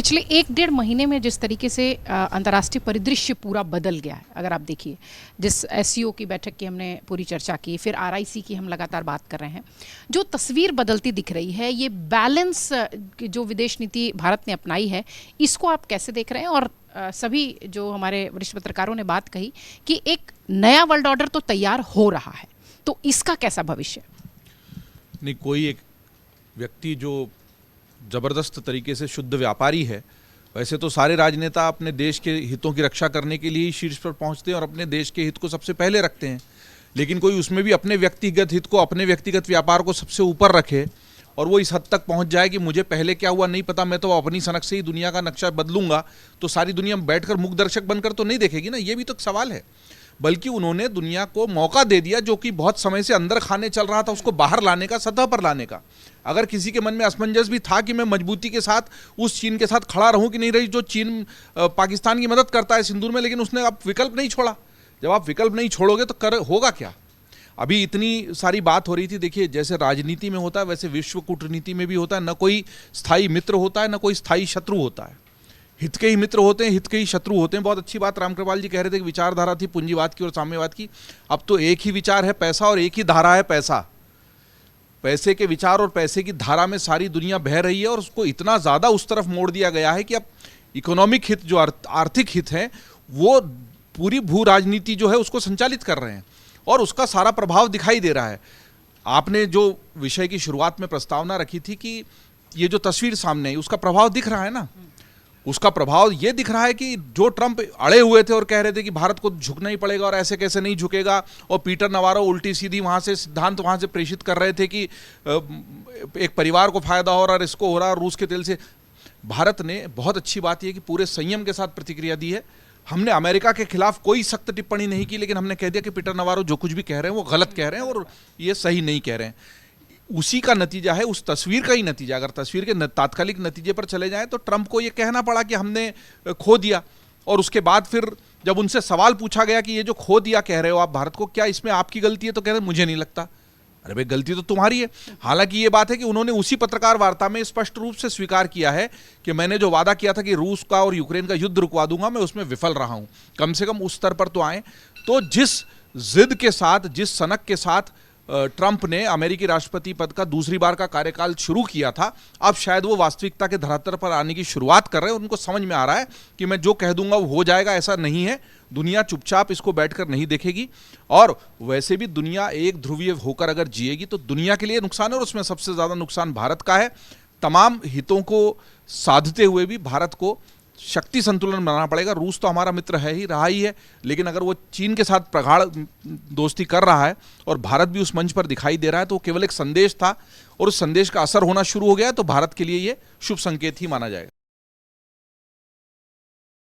पिछले 1-1.5 महीने में जिस तरीके से अंतर्राष्ट्रीय परिदृश्य पूरा बदल गया है, अगर आप देखिए, जिस एससीओ की बैठक की हमने पूरी चर्चा की, फिर आरआईसी की हम लगातार बात कर रहे हैं, जो तस्वीर बदलती दिख रही है, ये बैलेंस जो विदेश नीति भारत ने अपनाई है, इसको आप कैसे देख रहे हैं? और सभी जो हमारे वरिष्ठ पत्रकारों ने बात कही कि एक नया वर्ल्ड ऑर्डर तो तैयार हो रहा है, तो इसका कैसा भविष्य? नहीं, कोई एक व्यक्ति जो ज़बरदस्त तरीके से शुद्ध व्यापारी है, वैसे तो सारे राजनेता अपने देश के हितों की रक्षा करने के लिए ही शीर्ष पर पहुंचते हैं और अपने देश के हित को सबसे पहले रखते हैं, लेकिन कोई उसमें भी अपने व्यक्तिगत हित को, अपने व्यक्तिगत व्यापार को सबसे ऊपर रखे और वो इस हद तक पहुंच जाए कि मुझे पहले क्या हुआ नहीं पता, मैं तो अपनी सनक से ही दुनिया का नक्शा बदलूंगा, तो सारी दुनिया बैठकर मूक दर्शक बनकर तो नहीं देखेगी ना। ये भी तो एक सवाल है। बल्कि उन्होंने दुनिया को मौका दे दिया, जो कि बहुत समय से अंदर खाने चल रहा था, उसको बाहर लाने का, सतह पर लाने का। अगर किसी के मन में असमंजस भी था कि मैं मजबूती के साथ उस चीन के साथ खड़ा रहूं कि नहीं रही, जो चीन पाकिस्तान की मदद करता है सिंदूर में, लेकिन उसने अब विकल्प नहीं छोड़ा। जब आप विकल्प नहीं छोड़ोगे तो होगा क्या? अभी इतनी सारी बात हो रही थी, देखिए जैसे राजनीति में होता है वैसे विश्व कूटनीति में भी होता है, न कोई स्थायी मित्र होता है, न कोई स्थायी शत्रु होता है। हित के ही मित्र होते हैं, हित के ही शत्रु होते हैं। बहुत अच्छी बात रामकृपाल जी कह रहे थे कि विचारधारा थी पूंजीवाद की और साम्यवाद की, अब तो एक ही विचार है पैसा और एक ही धारा है पैसा। पैसे के विचार और पैसे की धारा में सारी दुनिया बह रही है और उसको इतना ज़्यादा उस तरफ मोड़ दिया गया है कि अब इकोनॉमिक हित, जो आर्थिक हित हैं, वो पूरी भू राजनीति जो है उसको संचालित कर रहे हैं और उसका सारा प्रभाव दिखाई दे रहा है। आपने जो विषय की शुरुआत में प्रस्तावना रखी थी कि ये जो तस्वीर सामने है उसका प्रभाव दिख रहा है ना, उसका प्रभाव ये दिख रहा है कि जो ट्रंप अड़े हुए थे और कह रहे थे कि भारत को झुकना ही पड़ेगा और ऐसे कैसे नहीं झुकेगा, और पीटर नवारो उल्टी सीधी वहाँ से सिद्धांत वहाँ से प्रेषित कर रहे थे कि एक परिवार को फायदा हो रहा है, इसको हो रहा है रूस के तेल से। भारत ने, बहुत अच्छी बात यह कि पूरे संयम के साथ प्रतिक्रिया दी है। हमने अमेरिका के खिलाफ कोई सख्त टिप्पणी नहीं की, लेकिन हमने कह दिया कि पीटर नवारो जो कुछ भी कह रहे हैं वो गलत कह रहे हैं और ये सही नहीं कह रहे हैं। उसी का नतीजा है, उस तस्वीर का ही नतीजा। अगर तस्वीर के तात्कालिक नतीजे पर चले जाएं तो ट्रंप को ये कहना पड़ा कि हमने खो दिया, और उसके बाद फिर जब उनसे सवाल पूछा गया कि ये जो खो दिया कह रहे हो आप भारत को, क्या इसमें आपकी गलती है, तो कह रहे मुझे नहीं लगता। अरे भाई, गलती तो तुम्हारी है। हालांकि ये बात है कि उन्होंने उसी पत्रकार वार्ता में स्पष्ट रूप से स्वीकार किया है कि मैंने जो वादा किया था कि रूस का और यूक्रेन का युद्ध रुकवा दूंगा, मैं उसमें विफल रहा हूं। कम से कम उस स्तर पर तो आए। तो जिस जिद के साथ, जिस सनक के साथ ट्रंप ने अमेरिकी राष्ट्रपति पद का दूसरी बार का कार्यकाल शुरू किया था, अब शायद वो वास्तविकता के धरातल पर आने की शुरुआत कर रहे हैं। उनको समझ में आ रहा है कि मैं जो कह दूंगा वो हो जाएगा, ऐसा नहीं है। दुनिया चुपचाप इसको बैठकर नहीं देखेगी, और वैसे भी दुनिया एक ध्रुवीय होकर अगर जिएगी तो दुनिया के लिए नुकसान है, और उसमें सबसे ज़्यादा नुकसान भारत का है। तमाम हितों को साधते हुए भी भारत को शक्ति संतुलन बनाना पड़ेगा। रूस तो हमारा मित्र है ही, रहा ही है, लेकिन अगर वो चीन के साथ प्रगाढ़ दोस्ती कर रहा है और भारत भी उस मंच पर दिखाई दे रहा है, तो वो केवल एक संदेश था और उस संदेश का असर होना शुरू हो गया है, तो भारत के लिए ये शुभ संकेत ही माना जाएगा।